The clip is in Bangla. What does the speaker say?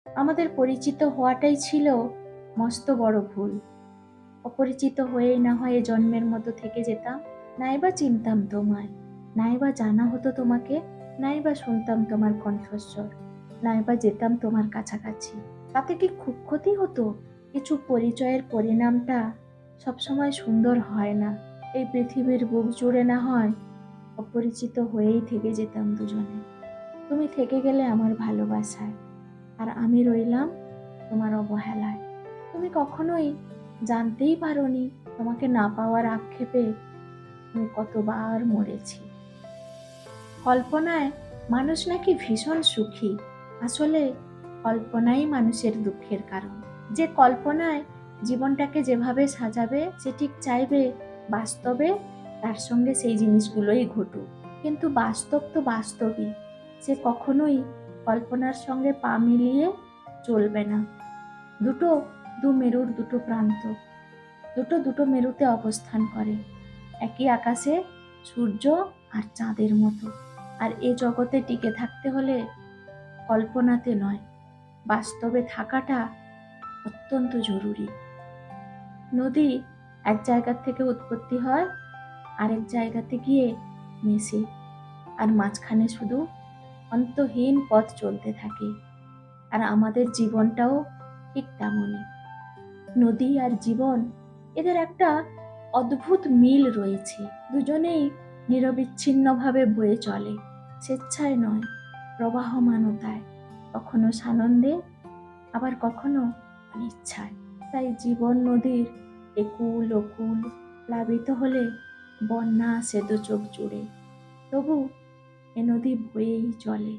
আমাদের পরিচিত হওয়াটাই ছিল মস্ত বড় ভুল। অপরিচিত হয়েই না হয় এ জন্মের মতো থেকে যেতাম। নাইবা চিনতাম তোমায়, নাইবা জানা হতো তোমাকে, নাইবা শুনতাম তোমার কণ্ঠস্বর, নাইবা যেতাম তোমার কাছাকাছি। তাতে কি খুব ক্ষতি হতো? কিছু পরিচয়ের পরিণামটা সবসময় সুন্দর হয় না। এই পৃথিবীর বুক জুড়ে না হয় অপরিচিত হয়েই থেকে যেতাম দুজনে। তুমি থেকে গেলে আমার ভালোবাসায়, আর আমি রইলাম তোমার অবহেলায়। তুমি কখনোই জানতেই পারোনি তোমাকে না পাওয়ার আক্ষেপে আমি কতবার মরেছি। কল্পনায় মানুষ নাকি ভীষণ সুখী, আসলে কল্পনাই মানুষের দুঃখের কারণ। যে কল্পনায় জীবনটাকে যেভাবে সাজাবে সে ঠিক চাইবে বাস্তবে তার সঙ্গে সেই জিনিসগুলোই ঘটুক, কিন্তু বাস্তব তো বাস্তবই, সে কখনোই কল্পনার সঙ্গে পা মিলিয়ে চলবে না। দুটো দু মেরুর দুটো প্রান্ত, দুটো দুটো মেরুতে অবস্থান করে, একই আকাশে সূর্য আর চাঁদের মতো। আর এ জগতে টিকে থাকতে হলে কল্পনাতে নয়, বাস্তবে থাকাটা অত্যন্ত জরুরি। নদী এক জায়গা থেকে উৎপত্তি হয়, আরেক জায়গাতে গিয়ে মেশে, আর মাঝখানে শুধু অন্তহীন পথ চলতে থাকে। আর আমাদের জীবনটাও ঠিক তেমনই। নদী আর জীবন, এদের একটা অদ্ভুত মিল রয়েছে। দুজনেই নিরবিচ্ছিন্নভাবে বয়ে চলে, স্বেচ্ছায় নয়, প্রবাহমানতায়, কখনো সানন্দে, আবার কখনো অনিচ্ছায়। তাই জীবন নদীর একুল ওকুল প্লাবিত হলে বন্যা আসে দু চোখ জুড়ে, তবু এ নদী বয়েই চলে।